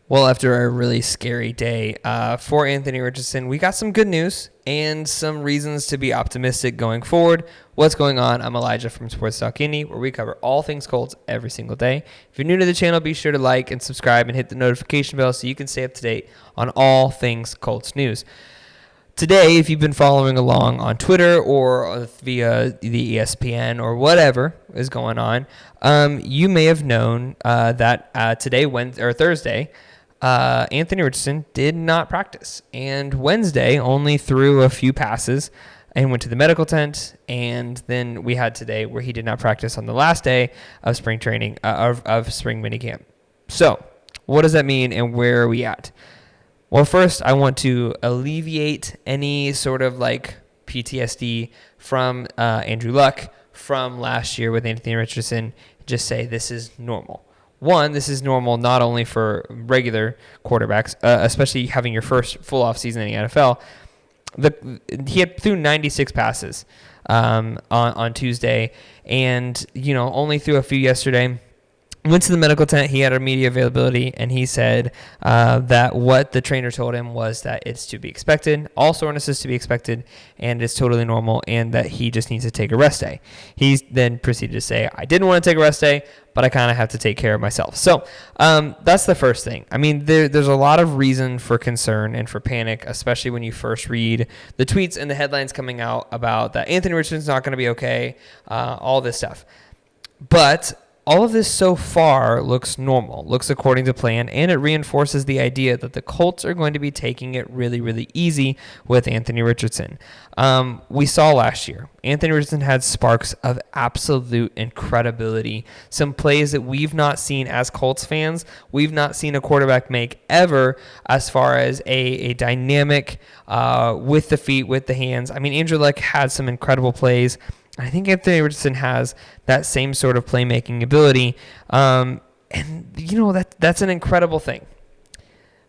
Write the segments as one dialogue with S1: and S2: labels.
S1: Well, after a really scary day for Anthony Richardson, we got some good news and some reasons to be optimistic going forward. What's going on? I'm Elijah from Sports Talk Indy, where we cover all things Colts every single day. If you're new to the channel, be sure to like and subscribe and hit the notification bell so you can stay up to date on all things Colts news. Today, if you've been following along on Twitter or via the ESPN or whatever is going on, you may have known that today, Thursday, Anthony Richardson did not practice, and Wednesday only threw a few passes and went to the medical tent. And then we had today where he did not practice on the last day of spring training of spring minicamp. So what does that mean, and where are we at? Well, first I want to alleviate any sort of like PTSD from Andrew Luck from last year with Anthony Richardson. Just say this is normal. One, this is normal not only for regular quarterbacks, especially having your first full off season in the NFL. He had threw 96 passes on Tuesday, and only threw a few yesterday. Went to the medical tent. He had a media availability, and he said that what the trainer told him was that it's to be expected. All soreness is to be expected, and it's totally normal, and that he just needs to take a rest day. He then proceeded to say, I didn't want to take a rest day, but I kind of have to take care of myself. So that's the first thing. I mean, there's a lot of reason for concern and for panic, especially when you first read the tweets and the headlines coming out about that Anthony Richardson's not going to be okay, all this stuff. But all of this so far looks normal, looks according to plan, and it reinforces the idea that the Colts are going to be taking it really, really easy with Anthony Richardson. We saw last year, Anthony Richardson had sparks of absolute incredibility, some plays that we've not seen as Colts fans, we've not seen a quarterback make ever, as far as a dynamic with the feet, with the hands. I mean, Andrew Luck had some incredible plays. I think Anthony Richardson has that same sort of playmaking ability, and that's an incredible thing.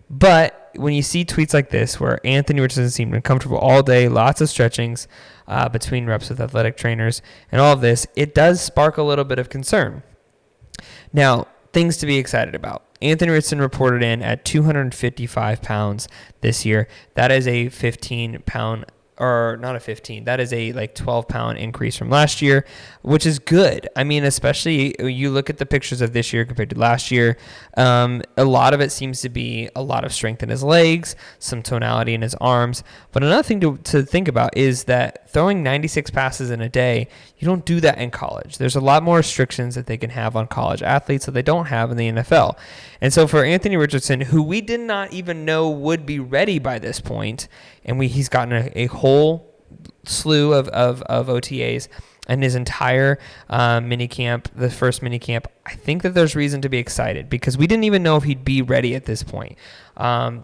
S1: But when you see tweets like this, where Anthony Richardson seemed uncomfortable all day, lots of stretchings between reps with athletic trainers, and all of this, it does spark a little bit of concern. Now, things to be excited about. Anthony Richardson reported in at 255 pounds this year. That is a 15-pound or not a 15, that is a 12-pound increase from last year, which is good. I mean, especially you look at the pictures of this year compared to last year, a lot of it seems to be a lot of strength in his legs, some tonality in his arms. But another thing to think about is that throwing 96 passes in a day, you don't do that in college. There's a lot more restrictions that they can have on college athletes that they don't have in the NFL. And so for Anthony Richardson, who we did not even know would be ready by this point, and he's gotten a whole slew of OTAs and his entire minicamp, the first minicamp, I think that there's reason to be excited because we didn't even know if he'd be ready at this point.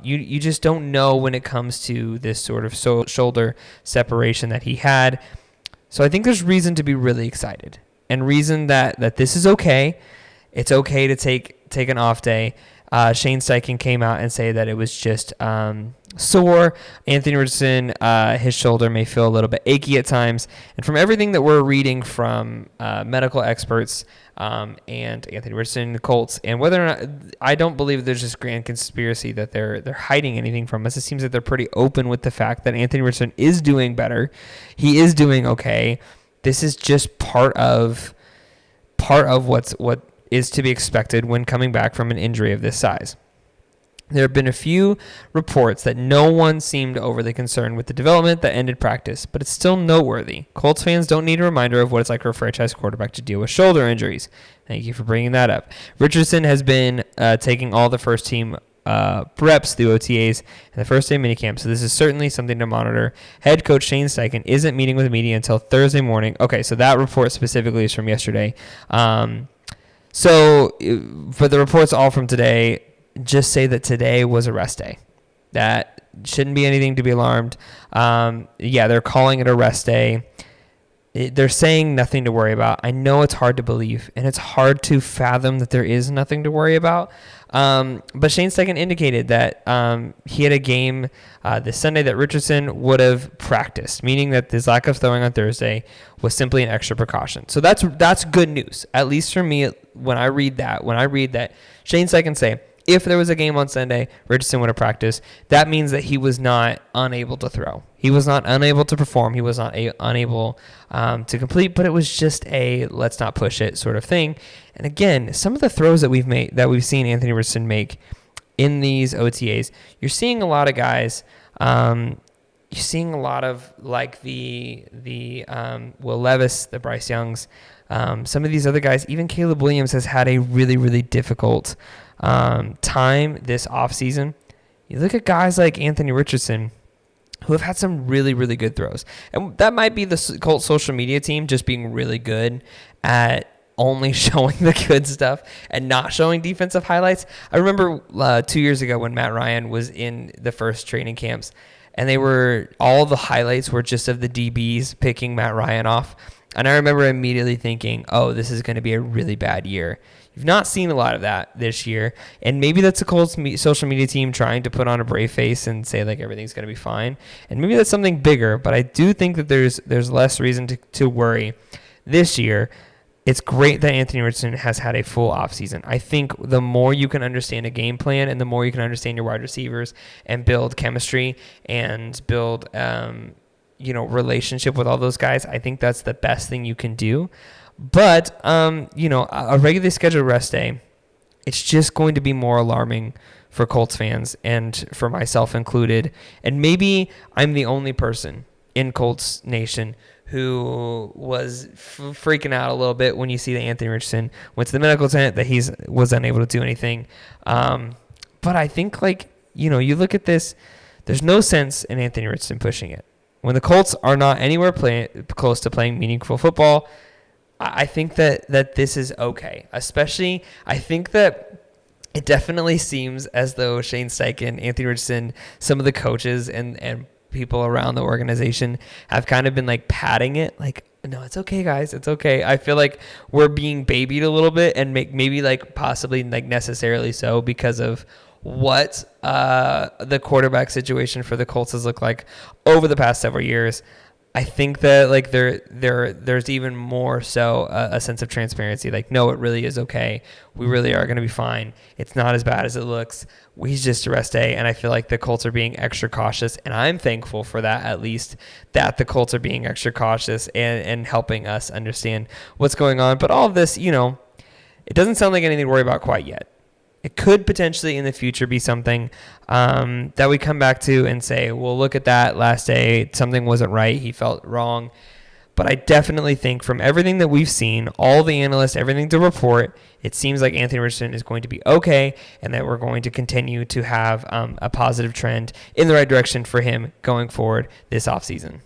S1: You just don't know when it comes to this sort of shoulder separation that he had. So I think there's reason to be really excited and reason that this is okay. It's okay to take an off day. Shane Steichen came out and say that it was just sore. Anthony Richardson, his shoulder may feel a little bit achy at times. And from everything that we're reading from medical experts and Anthony Richardson, the Colts, and whether or not, I don't believe there's this grand conspiracy that they're hiding anything from us. It seems that they're pretty open with the fact that Anthony Richardson is doing better. He is doing okay. This is just part of what is to be expected when coming back from an injury of this size. There have been a few reports that no one seemed overly concerned with the development that ended practice, but it's still noteworthy. Colts fans don't need a reminder of what it's like for a franchise quarterback to deal with shoulder injuries. Thank you for bringing that up. Richardson has been taking all the first team reps through OTAs and the first day minicamp, so this is certainly something to monitor. Head coach Shane Steichen isn't meeting with the media until Thursday morning. Okay, so that report specifically is from yesterday. So for the reports all from today, just say that today was a rest day. That shouldn't be anything to be alarmed. They're calling it a rest day. They're saying nothing to worry about. I know it's hard to believe, and it's hard to fathom that there is nothing to worry about. But Shane Steichen indicated that he had a game this Sunday that Richardson would have practiced, meaning that his lack of throwing on Thursday was simply an extra precaution. So that's good news, at least for me. When I read that Shane Steichen say, if there was a game on Sunday, Richardson would have practiced. That means that he was not unable to throw. He was not unable to perform. He was not unable to complete, but it was just a let's not push it sort of thing. And again, some of the throws that we've seen Anthony Richardson make in these OTAs, you're seeing a lot of guys. You're seeing a lot of like the Will Levis, the Bryce Youngs, some of these other guys. Even Caleb Williams has had a really, really difficult time this offseason. You look at guys like Anthony Richardson, who have had some really, really good throws. And that might be the Colts social media team just being really good at only showing the good stuff and not showing defensive highlights. I remember 2 years ago when Matt Ryan was in the first training camps, and all the highlights were just of the DBs picking Matt Ryan off. And I remember immediately thinking, oh, this is going to be a really bad year. You've not seen a lot of that this year, and maybe that's the Colts social media team trying to put on a brave face and say like everything's going to be fine, and maybe that's something bigger. But I do think that there's less reason to worry this year. It's great that Anthony Richardson has had a full offseason. I think the more you can understand a game plan and the more you can understand your wide receivers and build chemistry and build relationship with all those guys, I think that's the best thing you can do. But, a regularly scheduled rest day, it's just going to be more alarming for Colts fans and for myself included. And maybe I'm the only person in Colts Nation who was freaking out a little bit when you see that Anthony Richardson went to the medical tent, that he was unable to do anything. But I think, you look at this, there's no sense in Anthony Richardson pushing it. When the Colts are not anywhere close to playing meaningful football, I think that this is okay. Especially, I think that it definitely seems as though Shane Steichen, Anthony Richardson, some of the coaches and people around the organization have kind of been like patting it, like, no, it's okay, guys, it's okay. I feel like we're being babied a little bit, and maybe like possibly like necessarily so because of what the quarterback situation for the Colts has looked like over the past several years. I think that like there's even more so a sense of transparency. Like, no, it really is okay. We really are going to be fine. It's not as bad as it looks. He's just a rest day, and I feel like the Colts are being extra cautious, and I'm thankful for that, at least, that the Colts are being extra cautious and helping us understand what's going on. But all of this, it doesn't sound like anything to worry about quite yet. It could potentially in the future be something that we come back to and say, well, look at that last day. Something wasn't right. He felt wrong. But I definitely think from everything that we've seen, all the analysts, everything to report, it seems like Anthony Richardson is going to be okay, and that we're going to continue to have a positive trend in the right direction for him going forward this offseason.